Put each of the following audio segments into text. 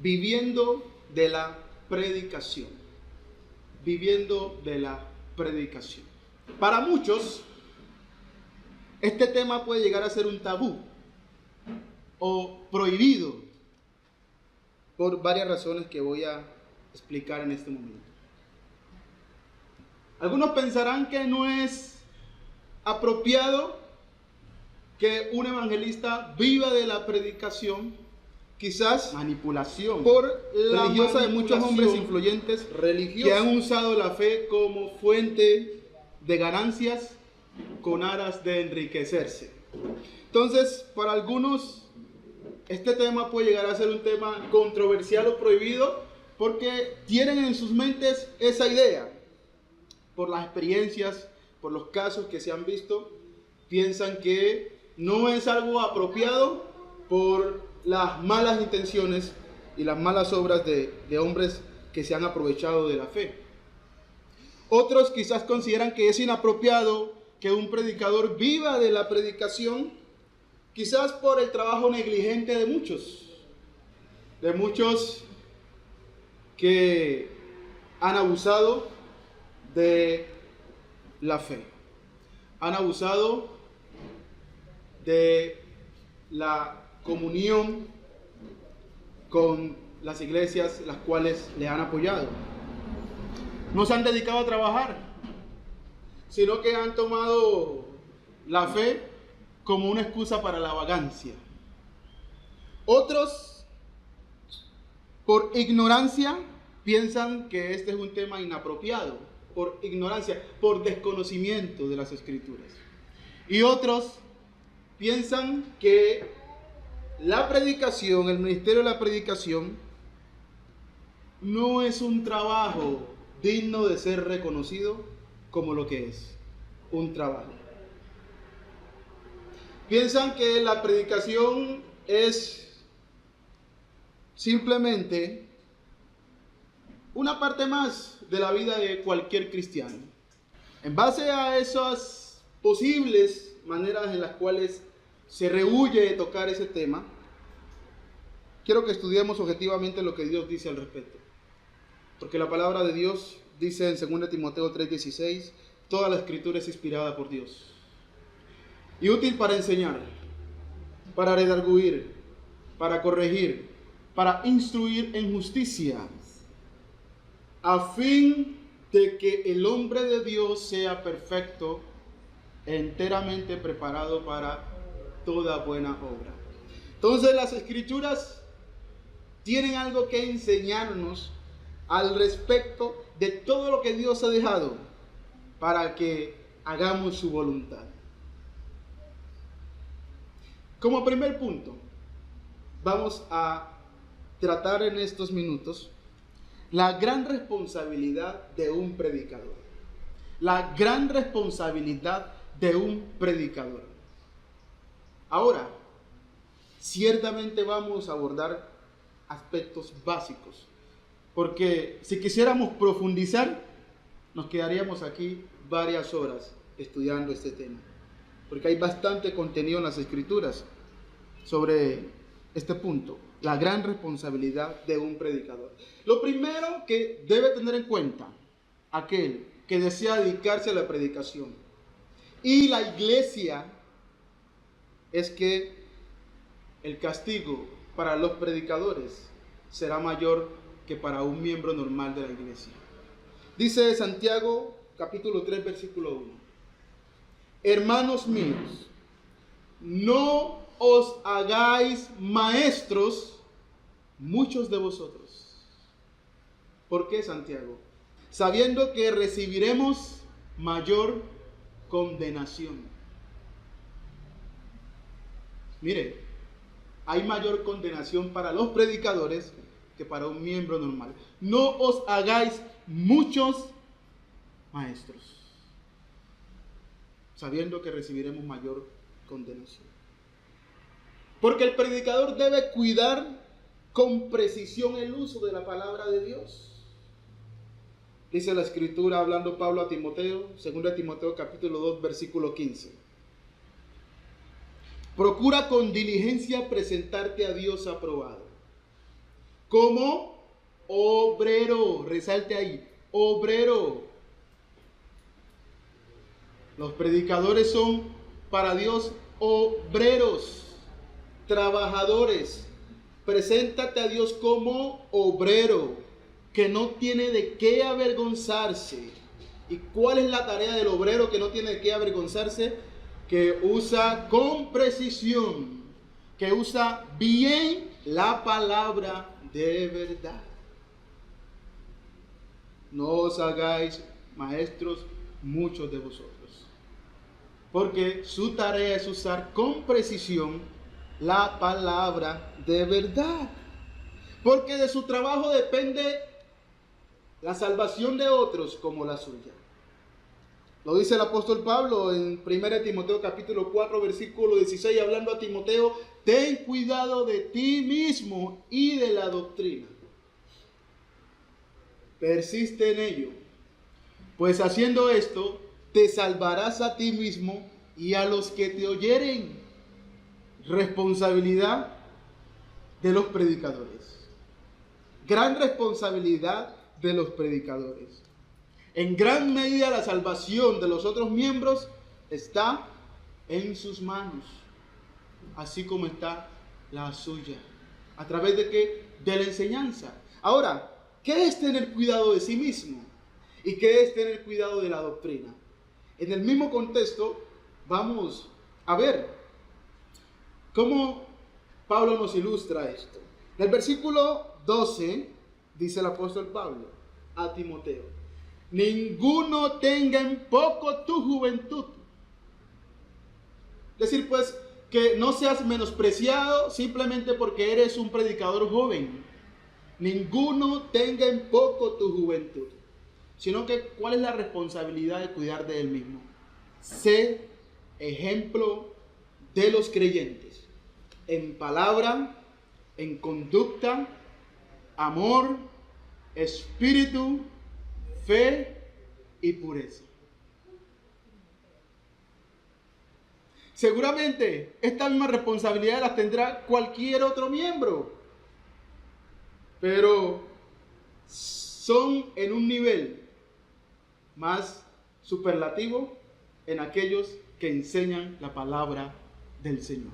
Viviendo de la predicación. Viviendo de la predicación. Para muchos, este tema puede llegar a ser un tabú o prohibido por varias razones que voy a explicar en este momento. Algunos pensarán que no es apropiado que un evangelista viva de la predicación, quizás manipulación por la religiosa de muchos hombres influyentes que han usado la fe como fuente de ganancias con aras de enriquecerse. Entonces, para algunos, este tema puede llegar a ser un tema controversial o prohibido porque tienen en sus mentes esa idea. Por las experiencias, por los casos que se han visto, piensan que no es algo apropiado por las malas intenciones y las malas obras de hombres que se han aprovechado de la fe. Otros quizás consideran que es inapropiado que un predicador viva de la predicación, quizás por el trabajo negligente de muchos que han abusado de la fe, han abusado de la comunión con las iglesias las cuales le han apoyado. No se han dedicado a trabajar, sino que han tomado la fe como una excusa para la vagancia. Otros, por ignorancia, piensan que este es un tema inapropiado, por ignorancia, por desconocimiento de las Escrituras. Y otros piensan que la predicación, el ministerio de la predicación, no es un trabajo digno de ser reconocido como lo que es, un trabajo. Piensan que la predicación es simplemente una parte más de la vida de cualquier cristiano. En base a esas posibles maneras en las cuales se rehúye de tocar ese tema, quiero que estudiemos objetivamente lo que Dios dice al respecto. Porque la palabra de Dios dice en 2 Timoteo 3:16, toda la escritura es inspirada por Dios y útil para enseñar, para redarguir, para corregir, para instruir en justicia, a fin de que el hombre de Dios sea perfecto, enteramente preparado para toda buena obra. Entonces las escrituras tienen algo que enseñarnos al respecto de todo lo que Dios ha dejado para que hagamos su voluntad. Como primer punto, vamos a tratar en estos minutos la gran responsabilidad de un predicador. La gran responsabilidad de un predicador. Ahora, ciertamente vamos a abordar aspectos básicos, porque si quisiéramos profundizar, nos quedaríamos aquí varias horas estudiando este tema, porque hay bastante contenido en las Escrituras sobre este punto, la gran responsabilidad de un predicador. Lo primero que debe tener en cuenta aquel que desea dedicarse a la predicación y la iglesia es que el castigo para los predicadores será mayor que para un miembro normal de la iglesia. Dice Santiago capítulo 3 versículo 1: hermanos míos, no os hagáis maestros muchos de vosotros. ¿Por qué, Santiago? Sabiendo que recibiremos mayor condenación. Mire, hay mayor condenación para los predicadores que para un miembro normal. No os hagáis muchos maestros, sabiendo que recibiremos mayor condenación. Porque el predicador debe cuidar con precisión el uso de la palabra de Dios. Dice la Escritura, hablando Pablo a Timoteo, 2 Timoteo capítulo 2, versículo 15. Procura con diligencia presentarte a Dios aprobado, como obrero. Resalte ahí, obrero. Los predicadores son para Dios obreros, trabajadores. Preséntate a Dios como obrero, que no tiene de qué avergonzarse. ¿Y cuál es la tarea del obrero que no tiene de qué avergonzarse? Que usa con precisión, que usa bien la palabra de verdad. No os hagáis maestros muchos de vosotros, porque su tarea es usar con precisión la palabra de verdad. Porque de su trabajo depende la salvación de otros como la suya. Lo dice el apóstol Pablo en 1 Timoteo capítulo 4 versículo 16, hablando a Timoteo: ten cuidado de ti mismo y de la doctrina. Persiste en ello, pues haciendo esto te salvarás a ti mismo y a los que te oyeren. Responsabilidad de los predicadores. Gran responsabilidad de los predicadores. En gran medida la salvación de los otros miembros está en sus manos, así como está la suya. ¿A través de qué? De la enseñanza. Ahora, ¿qué es tener cuidado de sí mismo? ¿Y qué es tener cuidado de la doctrina? En el mismo contexto, vamos a ver cómo Pablo nos ilustra esto. En el versículo 12 dice el apóstol Pablo a Timoteo: ninguno tenga en poco tu juventud. Es decir, pues, que no seas menospreciado simplemente porque eres un predicador joven. Ninguno tenga en poco tu juventud, sino que ¿cuál es la responsabilidad de cuidar de él mismo? Sé ejemplo de los creyentes en palabra, en conducta, amor, espíritu, fe y pureza. Seguramente esta misma responsabilidad la tendrá cualquier otro miembro, pero son en un nivel más superlativo en aquellos que enseñan la palabra del Señor.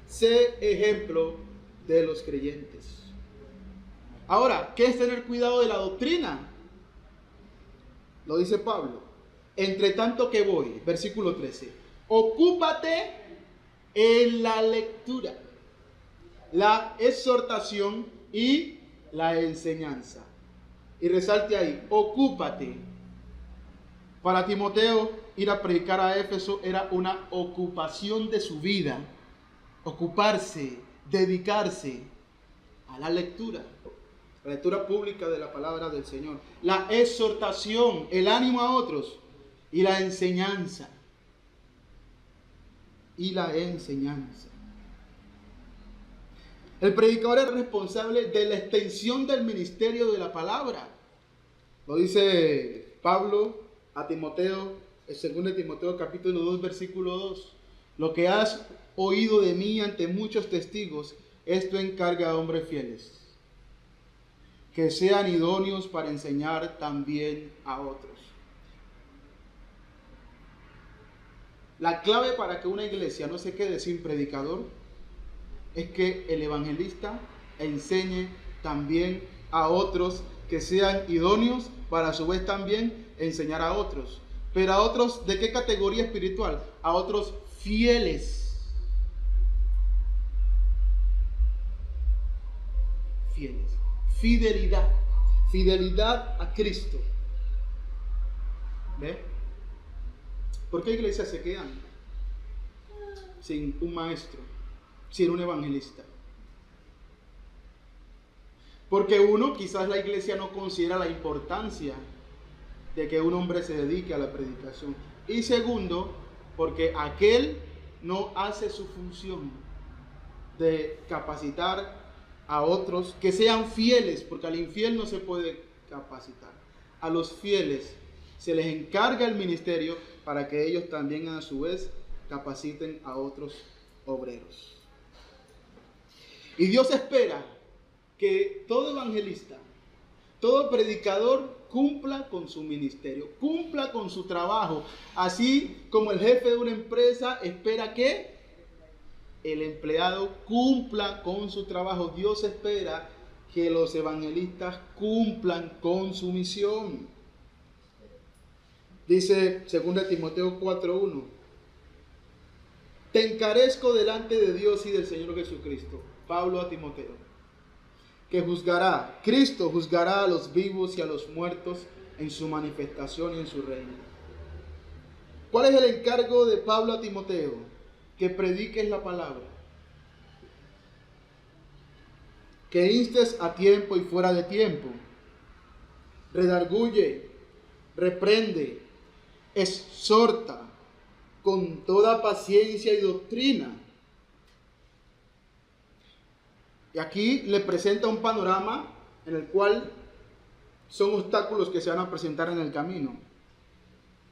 Sé ejemplo de los creyentes. Ahora, ¿qué es tener cuidado de la doctrina? Lo dice Pablo: entre tanto que voy, versículo 13, ocúpate en la lectura, la exhortación y la enseñanza. Y resalte ahí, ocúpate. Para Timoteo, ir a predicar a Éfeso era una ocupación de su vida. Ocuparse, dedicarse a la lectura pública de la palabra del Señor, la exhortación, el ánimo a otros y la enseñanza. El predicador es responsable de la extensión del ministerio de la palabra. Lo dice Pablo a Timoteo, en 2 Timoteo capítulo 2 versículo 2. Lo que has oído de mí ante muchos testigos, esto encarga a hombres fieles, que sean idóneos para enseñar también a otros. La clave para que una iglesia no se quede sin predicador es que el evangelista enseñe también a otros, que sean idóneos para a su vez también enseñar a otros. Pero a otros, ¿de qué categoría espiritual? A otros fieles. Fieles. Fidelidad a Cristo. ¿Ve? ¿Por qué iglesias se quedan sin un maestro, sin un evangelista? Porque uno, quizás la iglesia no considera la importancia de que un hombre se dedique a la predicación. Y segundo, porque aquel no hace su función de capacitar a otros que sean fieles, porque al infiel no se puede capacitar. A los fieles se les encarga el ministerio para que ellos también a su vez capaciten a otros obreros. Y Dios espera que todo evangelista, todo predicador cumpla con su ministerio, cumpla con su trabajo, así como el jefe de una empresa espera que el empleado cumpla con su trabajo. Dios espera que los evangelistas cumplan con su misión. Dice 2 Timoteo 4:1: te encarezco delante de Dios y del Señor Jesucristo, Pablo a Timoteo, que Cristo juzgará a los vivos y a los muertos en su manifestación y en su reino. ¿Cuál es el encargo de Pablo a Timoteo? Que prediques la palabra, que instes a tiempo y fuera de tiempo, redarguye, reprende, exhorta con toda paciencia y doctrina. Y aquí le presenta un panorama en el cual son obstáculos que se van a presentar en el camino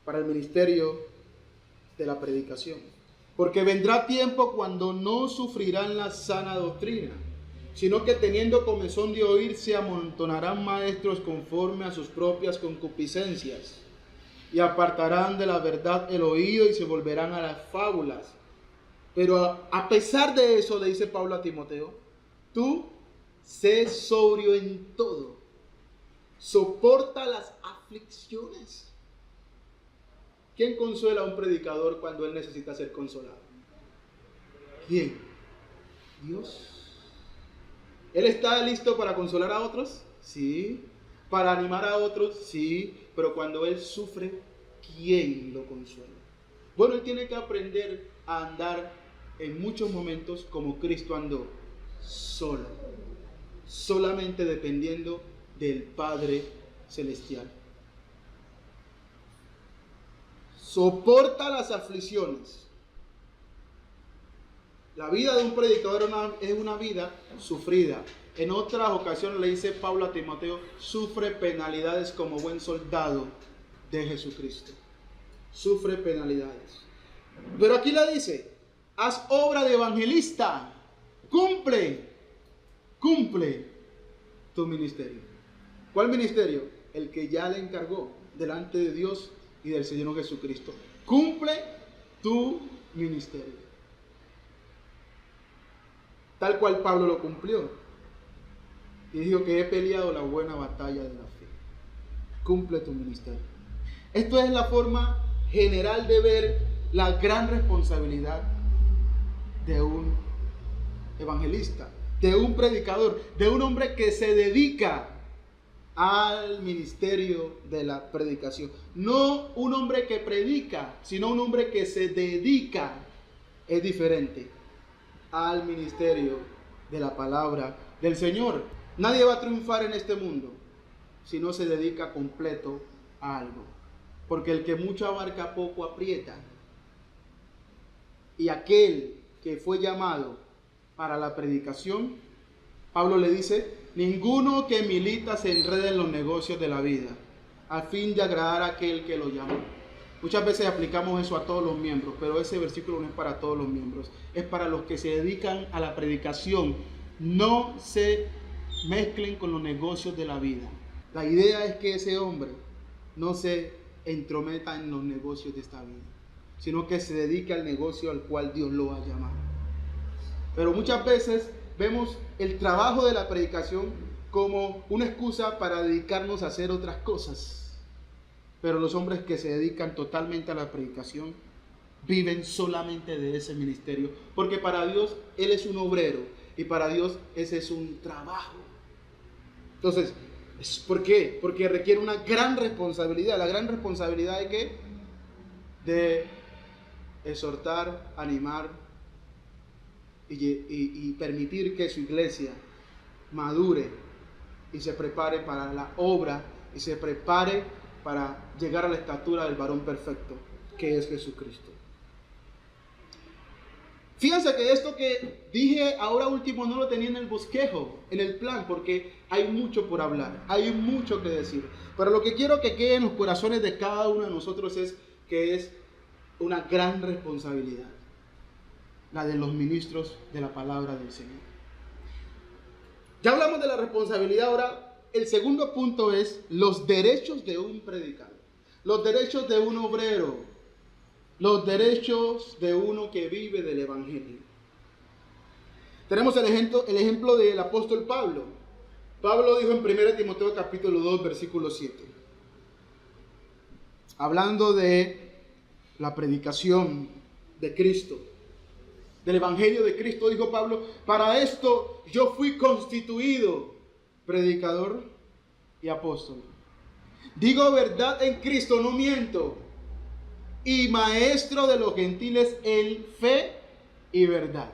para el ministerio de la predicación. Porque vendrá tiempo cuando no sufrirán la sana doctrina, sino que teniendo comezón de oír se amontonarán maestros conforme a sus propias concupiscencias, y apartarán de la verdad el oído y se volverán a las fábulas. Pero a pesar de eso, le dice Pablo a Timoteo, tú sé sobrio en todo, soporta las aflicciones. ¿Quién consuela a un predicador cuando él necesita ser consolado? ¿Quién? Dios. ¿Él está listo para consolar a otros? Sí. ¿Para animar a otros? Sí. Pero cuando él sufre, ¿quién lo consuela? Bueno, él tiene que aprender a andar en muchos momentos como Cristo andó, solo, solamente dependiendo del Padre Celestial. Soporta las aflicciones. La vida de un predicador es una vida sufrida. En otras ocasiones le dice Pablo a Timoteo, sufre penalidades como buen soldado de Jesucristo. Sufre penalidades. Pero aquí le dice, haz obra de evangelista. Cumple tu ministerio. ¿Cuál ministerio? El que ya le encargó delante de Dios y del Señor Jesucristo. Cumple tu ministerio. Tal cual Pablo lo cumplió. Y dijo que he peleado la buena batalla de la fe. Cumple tu ministerio. Esto es la forma general de ver la gran responsabilidad de un evangelista, de un predicador, de un hombre que se dedica al ministerio de la predicación. No un hombre que predica, sino un hombre que se dedica. Es diferente al ministerio de la palabra del Señor. Nadie va a triunfar en este mundo si no se dedica completo a algo. Porque el que mucho abarca, poco aprieta. Y aquel que fue llamado para la predicación, Pablo le dice, ninguno que milita se enrede en los negocios de la vida, a fin de agradar a aquel que lo llamó. Muchas veces aplicamos eso a todos los miembros, pero ese versículo no es para todos los miembros, es para los que se dedican a la predicación. No se mezclen con los negocios de la vida. La idea es que ese hombre no se entrometa en los negocios de esta vida, sino que se dedique al negocio al cual Dios lo ha llamado. Pero muchas veces vemos el trabajo de la predicación como una excusa para dedicarnos a hacer otras cosas. Pero los hombres que se dedican totalmente a la predicación viven solamente de ese ministerio, porque para Dios Él es un obrero y para Dios ese es un trabajo. Entonces, ¿por qué? Porque requiere una gran responsabilidad. La gran responsabilidad de ¿qué? De exhortar, animar y permitir que su iglesia madure y se prepare para la obra y se prepare para llegar a la estatura del varón perfecto, que es Jesucristo. Fíjense que esto que dije ahora último no lo tenía en el bosquejo, en el plan, porque hay mucho por hablar, hay mucho que decir. Pero lo que quiero que quede en los corazones de cada uno de nosotros es que es una gran responsabilidad, la de los ministros de la palabra del Señor. Ya hablamos de la responsabilidad, ahora el segundo punto es los derechos de un predicador, los derechos de un obrero, los derechos de uno que vive del evangelio. Tenemos el ejemplo del apóstol Pablo. Pablo dijo en 1 Timoteo capítulo 2 versículo 7, hablando de la predicación de Cristo, del evangelio de Cristo, dijo Pablo: para esto yo fui constituido predicador y apóstol. Digo verdad en Cristo, no miento, y maestro de los gentiles en fe y verdad.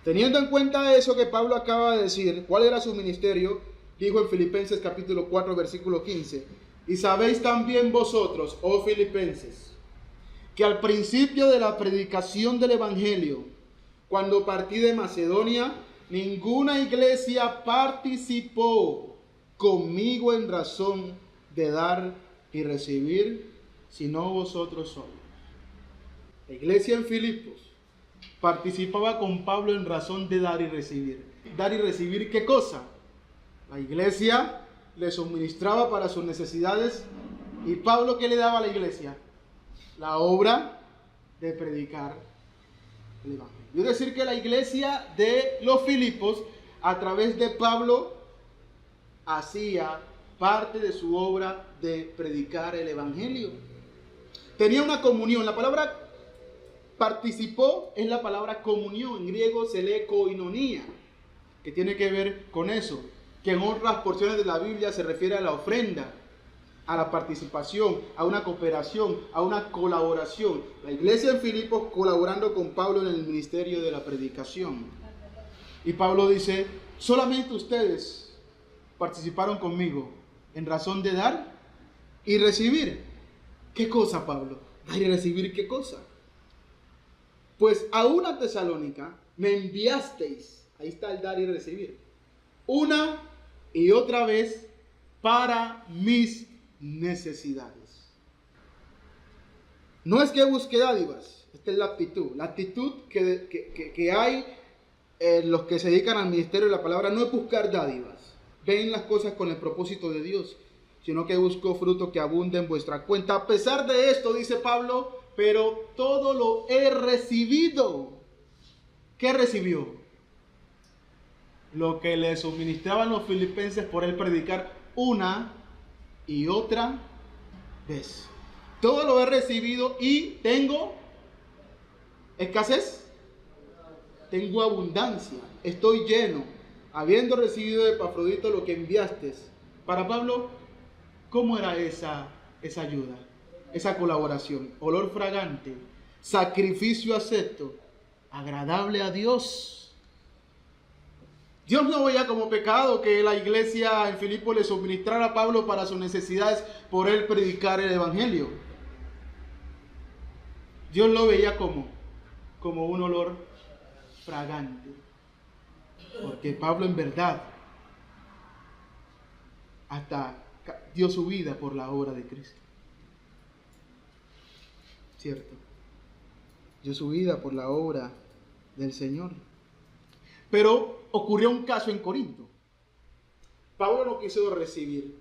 Teniendo en cuenta eso que Pablo acaba de decir, ¿cuál era su ministerio? Dijo en Filipenses capítulo 4 versículo 15: y sabéis también vosotros, oh filipenses, que al principio de la predicación del evangelio, cuando partí de Macedonia, ninguna iglesia participó conmigo en razón de dar y recibir, sino vosotros solos. La iglesia en Filipos participaba con Pablo en razón de dar y recibir. ¿Dar y recibir qué cosa? La iglesia le suministraba para sus necesidades, y Pablo, ¿qué le daba a la iglesia? La obra de predicar el evangelio. Es decir, que la iglesia de los Filipos, a través de Pablo, hacía parte de su obra de predicar el evangelio. Tenía una comunión. La palabra participó es la palabra comunión. En griego se lee koinonia, que tiene que ver con eso, que en otras porciones de la Biblia se refiere a la ofrenda, a la participación, a una cooperación, a una colaboración. La iglesia en Filipos colaborando con Pablo en el ministerio de la predicación. Y Pablo dice: solamente ustedes participaron conmigo en razón de dar y recibir. ¿Qué cosa, Pablo? ¿Dar y recibir qué cosa? Pues a una Tesalónica me enviasteis, ahí está el dar y recibir, una y otra vez para mis necesidades. No es que busque dádivas, esta es la actitud que hay en los que se dedican al ministerio de la palabra. No es buscar dádivas, ven las cosas con el propósito de Dios, sino que busco fruto que abunde en vuestra cuenta. A pesar de esto, dice Pablo, pero todo lo he recibido. ¿Qué recibió? Lo que le suministraban los filipenses por él predicar una y otra vez. Todo lo he recibido y tengo escasez, tengo abundancia, estoy lleno, habiendo recibido de Epafrodito lo que enviaste. Para Pablo, ¿cómo era esa ayuda, esa colaboración? Olor fragante, sacrificio acepto, agradable a Dios. Dios no veía como pecado que la iglesia en Filipos le suministrara a Pablo para sus necesidades por él predicar el evangelio. Dios lo veía como un olor fragante, porque Pablo en verdad hasta dio su vida por la obra de Cristo. ¿Cierto? Dio su vida por la obra del Señor. Pero ocurrió un caso en Corinto. Pablo no quiso recibir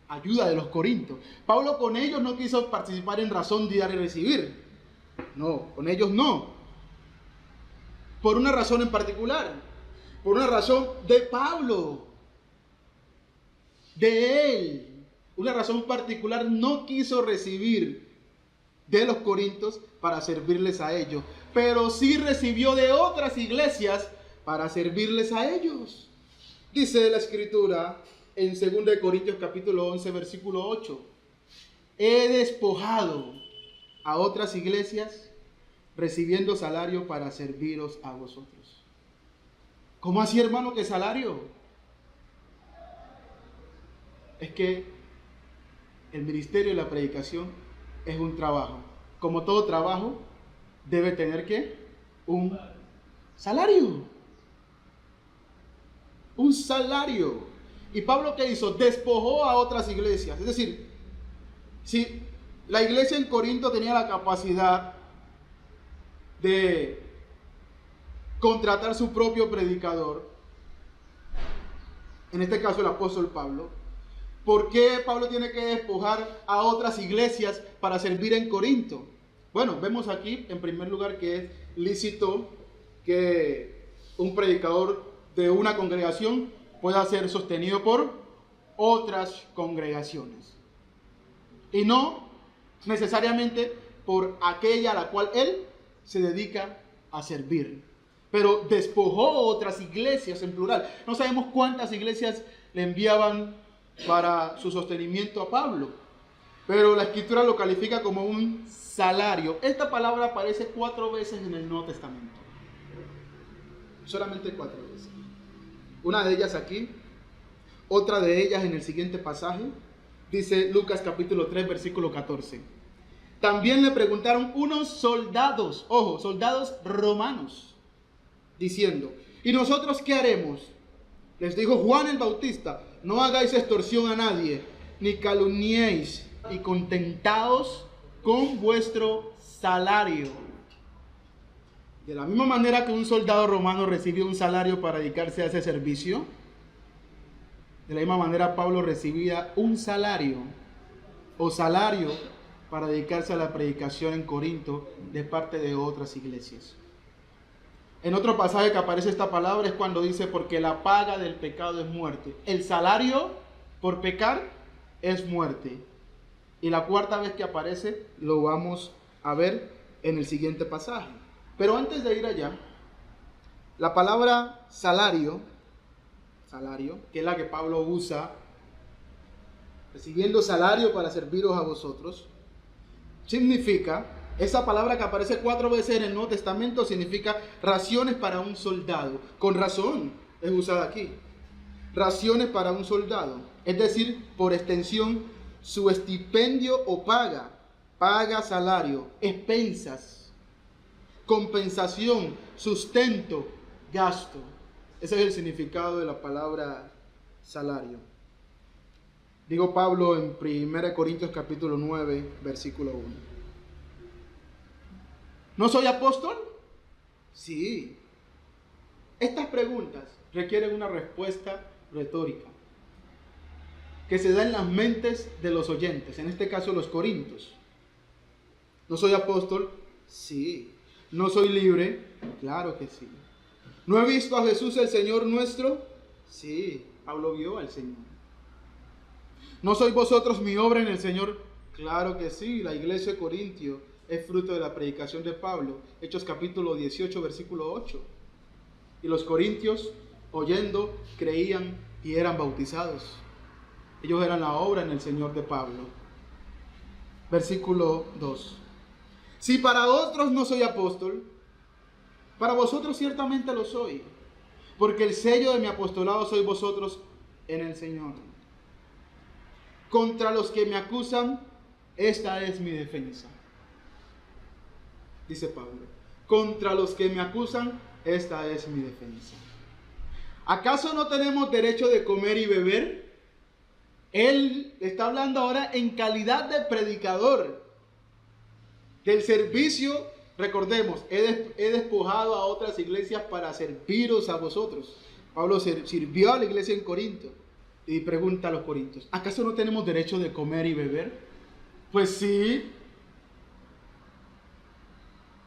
ayuda de los corintios. Pablo con ellos no quiso participar en razón de dar y recibir. No, con ellos no. Por una razón en particular. Por una razón de Pablo. De él. Una razón particular, no quiso recibir de los corintios para servirles a ellos. Pero sí recibió de otras iglesias para servirles a ellos. Dice la escritura en 2 Corintios capítulo 11 versículo 8: he despojado a otras iglesias recibiendo salario para serviros a vosotros. ¿Cómo así, hermano, que salario? Es que el ministerio de la predicación es un trabajo. Como todo trabajo, debe tener ¿qué? Un salario. Un salario. ¿Y Pablo qué hizo? Despojó a otras iglesias. Es decir, si la iglesia en Corinto tenía la capacidad de contratar su propio predicador, en este caso el apóstol Pablo, ¿por qué Pablo tiene que despojar a otras iglesias para servir en Corinto? Bueno, vemos aquí en primer lugar que es lícito que un predicador de una congregación pueda ser sostenido por otras congregaciones y no necesariamente por aquella a la cual él se dedica a servir. Pero despojó otras iglesias en plural. No sabemos cuántas iglesias le enviaban para su sostenimiento a Pablo, pero la escritura lo califica como un salario. Esta palabra aparece 4 veces en el Nuevo Testamento. Solamente 4 veces. Una de ellas aquí, otra de ellas en el siguiente pasaje. Dice Lucas capítulo 3, versículo 14. También le preguntaron unos soldados, ojo, soldados romanos, diciendo, ¿y nosotros qué haremos? Les dijo Juan el Bautista, no hagáis extorsión a nadie, ni calumniéis, y contentaos con vuestro salario. De la misma manera que un soldado romano recibió un salario para dedicarse a ese servicio, de la misma manera Pablo recibía un salario o salario para dedicarse a la predicación en Corinto de parte de otras iglesias. En otro pasaje que aparece esta palabra es cuando dice, porque la paga del pecado es muerte. El salario por pecar es muerte. Y la 4ª vez que aparece lo vamos a ver en el siguiente pasaje. Pero antes de ir allá, la palabra salario, que es la que Pablo usa, recibiendo salario para serviros a vosotros, significa, esa palabra que aparece 4 veces en el Nuevo Testamento significa raciones para un soldado. Con razón es usada aquí. Raciones para un soldado. Es decir, por extensión, su estipendio o paga salario, expensas, compensación, sustento, gasto. Ese es el significado de la palabra salario. Digo Pablo en 1 Corintios capítulo 9, versículo 1. ¿No soy apóstol? Sí. Estas preguntas requieren una respuesta retórica que se da en las mentes de los oyentes, en este caso los corintios. ¿No soy apóstol? Sí. ¿No soy libre? Claro que sí. ¿No he visto a Jesús el Señor nuestro? Sí, Pablo vio al Señor. ¿No sois vosotros mi obra en el Señor? Claro que sí, la iglesia de Corintio es fruto de la predicación de Pablo. Hechos capítulo 18, versículo 8. Y los corintios, oyendo, creían y eran bautizados. Ellos eran la obra en el Señor de Pablo. Versículo 2. Si para otros no soy apóstol, para vosotros ciertamente lo soy, porque el sello de mi apostolado sois vosotros en el Señor. Contra los que me acusan, esta es mi defensa. Dice Pablo. Contra los que me acusan, esta es mi defensa. ¿Acaso no tenemos derecho de comer y beber? Él está hablando ahora en calidad de predicador. Del servicio, recordemos, he despojado a otras iglesias para serviros a vosotros. Pablo sirvió a la iglesia en Corinto. Y pregunta a los corintios, ¿acaso no tenemos derecho de comer y beber? Pues sí.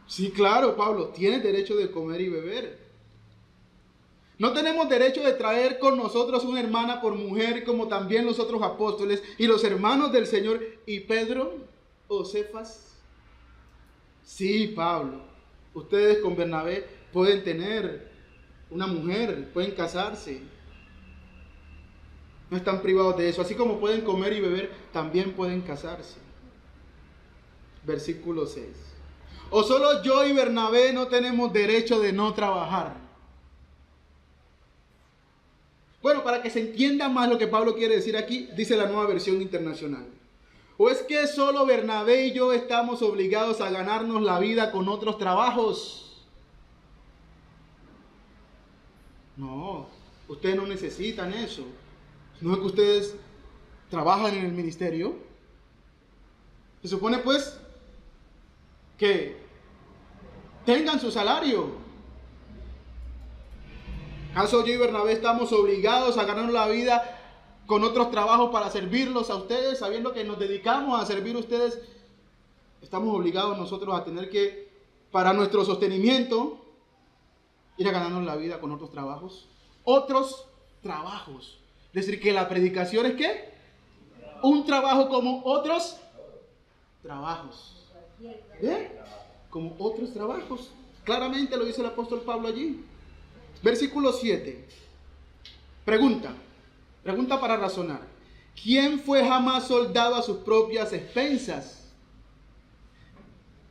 Sí, claro, Pablo, tienes derecho de comer y beber. No tenemos derecho de traer con nosotros una hermana por mujer, como también los otros apóstoles y los hermanos del Señor. ¿Y Pedro o Cefas? Sí, Pablo, ustedes con Bernabé pueden tener una mujer, pueden casarse. No están privados de eso. Así como pueden comer y beber, también pueden casarse. Versículo 6. ¿O solo yo y Bernabé no tenemos derecho de no trabajar? Bueno, para que se entienda más lo que Pablo quiere decir aquí, dice la Nueva Versión Internacional. ¿O es que solo Bernabé y yo estamos obligados a ganarnos la vida con otros trabajos? No, ustedes no necesitan eso. ¿No es que ustedes trabajan en el ministerio? Se supone pues que tengan su salario. ¿Acaso yo y Bernabé estamos obligados a ganar la vida con otros trabajos para servirlos a ustedes, sabiendo que nos dedicamos a servir a ustedes? Estamos obligados nosotros a tener que, para nuestro sostenimiento, ir a ganarnos la vida con otros trabajos. Otros trabajos. Es decir, que la predicación es ¿qué? Un trabajo como otros trabajos. Como otros trabajos. Claramente lo dice el apóstol Pablo allí. Versículo 7. Pregunta para razonar. ¿Quién fue jamás soldado a sus propias expensas?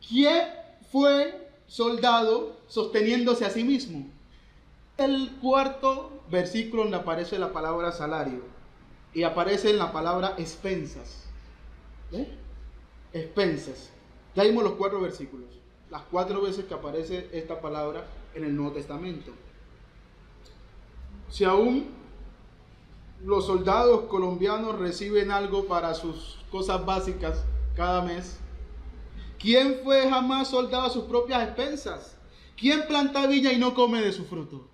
¿Quién fue soldado sosteniéndose a sí mismo? El cuarto versículo donde aparece la palabra salario y aparece en la palabra expensas. Expensas. Ya vimos los 4 versículos. Las 4 veces que aparece esta palabra en el Nuevo Testamento. Si aún los soldados colombianos reciben algo para sus cosas básicas cada mes, ¿quién fue jamás soldado a sus propias expensas? ¿Quién planta viña y no come de su fruto?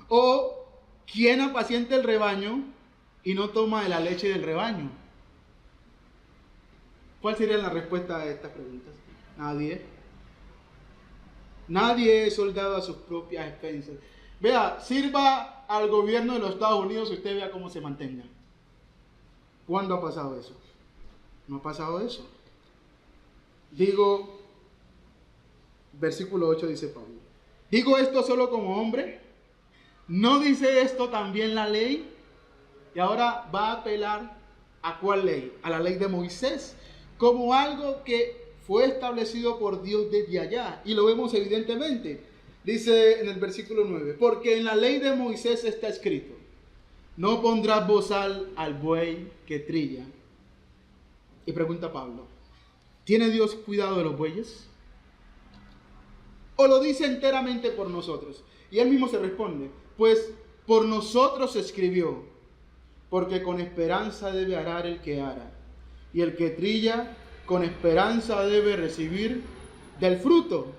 ¿O quién apacienta el rebaño y no toma de la leche del rebaño? ¿Cuál sería la respuesta a estas preguntas? Nadie. Nadie es soldado a sus propias expensas. Vea, sirva al gobierno de los Estados Unidos y usted vea cómo se mantenga. ¿Cuándo ha pasado eso? No ha pasado eso. Digo, versículo 8 dice Pablo. ¿Digo esto solo como hombre? ¿No dice esto también la ley? Y ahora va a apelar ¿a cuál ley? A la ley de Moisés, como algo que fue establecido por Dios desde allá. Y lo vemos evidentemente. Dice en el versículo 9, porque en la ley de Moisés está escrito, no pondrás bozal al buey que trilla. Y pregunta Pablo, ¿tiene Dios cuidado de los bueyes? ¿O lo dice enteramente por nosotros? Y él mismo se responde, pues por nosotros se escribió, porque con esperanza debe arar el que ara, y el que trilla con esperanza debe recibir del fruto.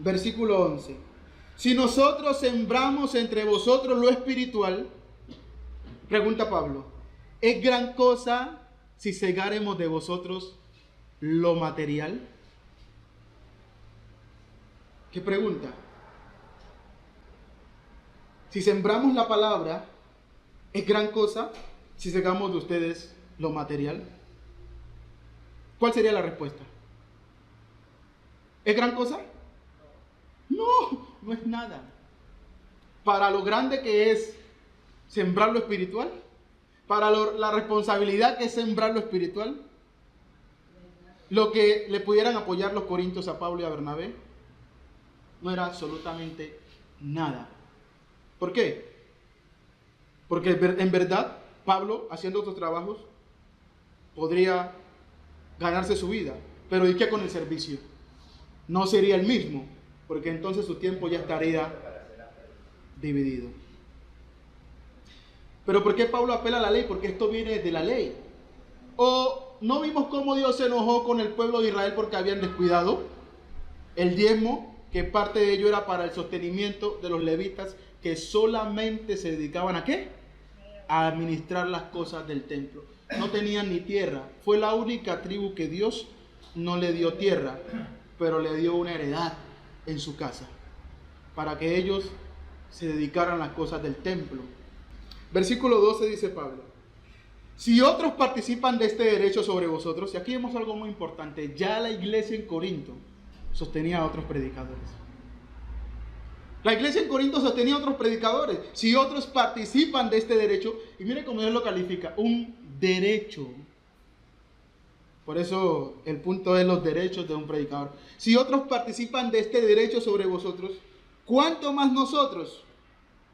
Versículo 11. Si nosotros sembramos entre vosotros lo espiritual, pregunta Pablo, ¿es gran cosa si segáremos de vosotros lo material? ¿Qué pregunta? Si sembramos la palabra, ¿es gran cosa si segamos de ustedes lo material? ¿Cuál sería la respuesta? ¿Es gran cosa? No, no es nada. Para lo grande que es sembrar lo espiritual, para la responsabilidad que es sembrar lo espiritual, lo que le pudieran apoyar los corintios a Pablo y a Bernabé, no era absolutamente nada. ¿Por qué? Porque en verdad Pablo, haciendo otros trabajos, podría ganarse su vida, pero ¿y qué con el servicio? No sería el mismo, porque entonces su tiempo ya estaría dividido. Pero ¿por qué Pablo apela a la ley? Porque esto viene de la ley. ¿O no vimos cómo Dios se enojó con el pueblo de Israel porque habían descuidado el diezmo, que parte de ello era para el sostenimiento de los levitas, que solamente se dedicaban ¿a qué? A administrar las cosas del templo? No tenían ni tierra. Fue la única tribu que Dios no le dio tierra, pero le dio una heredad en su casa, para que ellos se dedicaran a las cosas del templo. Versículo 12 dice Pablo, si otros participan de este derecho sobre vosotros, y aquí vemos algo muy importante, ya la iglesia en Corinto sostenía a otros predicadores. La iglesia en Corinto sostenía a otros predicadores. Si otros participan de este derecho, y mire cómo Dios lo califica, un derecho. Por eso el punto es los derechos de un predicador. Si otros participan de este derecho sobre vosotros, ¿cuánto más nosotros?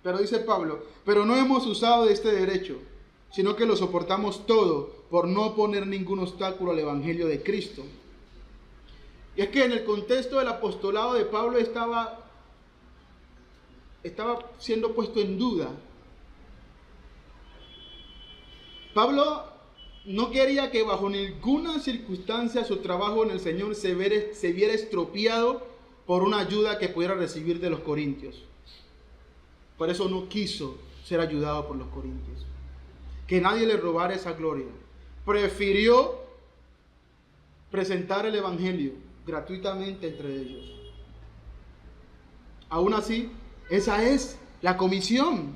Pero dice Pablo, pero no hemos usado de este derecho, sino que lo soportamos todo por no poner ningún obstáculo al evangelio de Cristo. Y es que en el contexto del apostolado de Pablo estaba siendo puesto en duda. Pablo no quería que bajo ninguna circunstancia su trabajo en el Señor se viera estropeado por una ayuda que pudiera recibir de los corintios. Por eso no quiso ser ayudado por los corintios. Que nadie le robara esa gloria. Prefirió presentar el evangelio gratuitamente entre ellos. Aún así, esa es la comisión.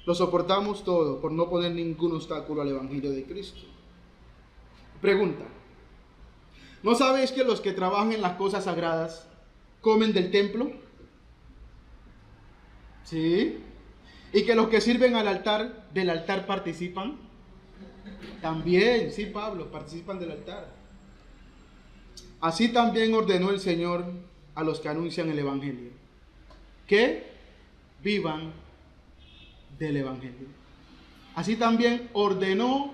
Lo soportamos todo por no poner ningún obstáculo al evangelio de Cristo. Pregunta: ¿no sabéis que los que trabajan en las cosas sagradas comen del templo? ¿Sí? ¿Y que los que sirven al altar, del altar participan? También, sí, Pablo, participan del altar. Así también ordenó el Señor a los que anuncian el evangelio, que vivan del evangelio. Así también ordenó,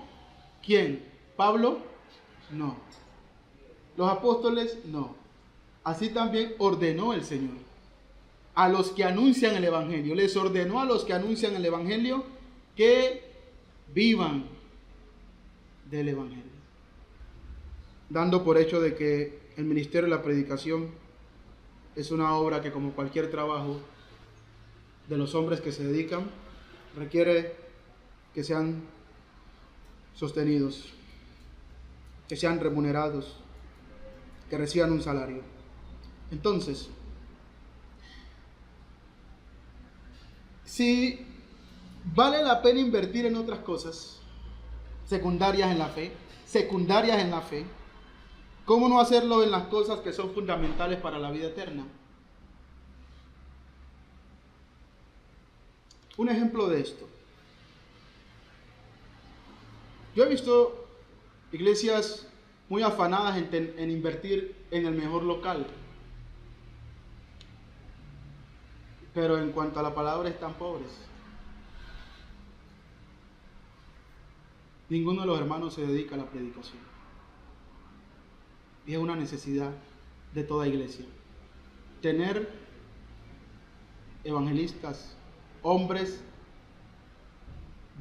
¿quién? ¿Pablo? No. ¿Los apóstoles? No. Así también ordenó el Señor a los que anuncian el evangelio. Les ordenó a los que anuncian el evangelio que vivan del evangelio, dando por hecho de que el ministerio de la predicación es una obra que, como cualquier trabajo de los hombres que se dedican, requiere que sean sostenidos, que sean remunerados, que reciban un salario. Entonces, si vale la pena invertir en otras cosas secundarias en la fe, ¿cómo no hacerlo en las cosas que son fundamentales para la vida eterna? Un ejemplo de esto. Yo he visto iglesias muy afanadas en invertir en el mejor local, pero en cuanto a la palabra están pobres. Ninguno de los hermanos se dedica a la predicación. Y es una necesidad de toda iglesia tener evangelistas, hombres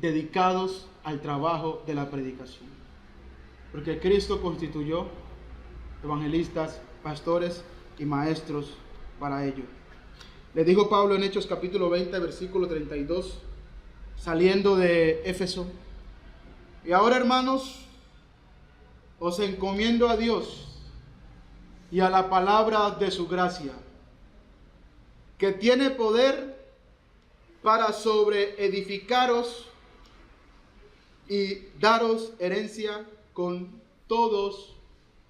dedicados al trabajo de la predicación. Porque Cristo constituyó evangelistas, pastores y maestros para ello. Le dijo Pablo en Hechos capítulo 20, versículo 32, saliendo de Éfeso: y ahora, hermanos, os encomiendo a Dios y a la palabra de su gracia, que tiene poder para sobreedificaros y daros herencia con todos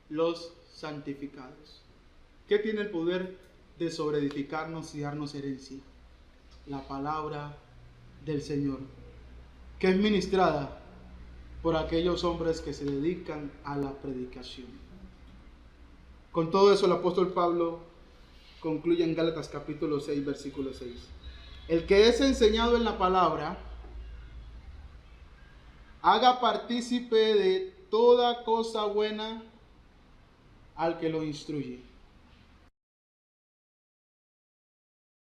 los santificados. ¿Qué tiene el poder de sobreedificarnos y darnos herencia? La palabra del Señor, que es ministrada por aquellos hombres que se dedican a la predicación. Con todo eso, el apóstol Pablo concluye en Gálatas capítulo 6, versículo 6. El que es enseñado en la palabra, haga partícipe de toda cosa buena al que lo instruye.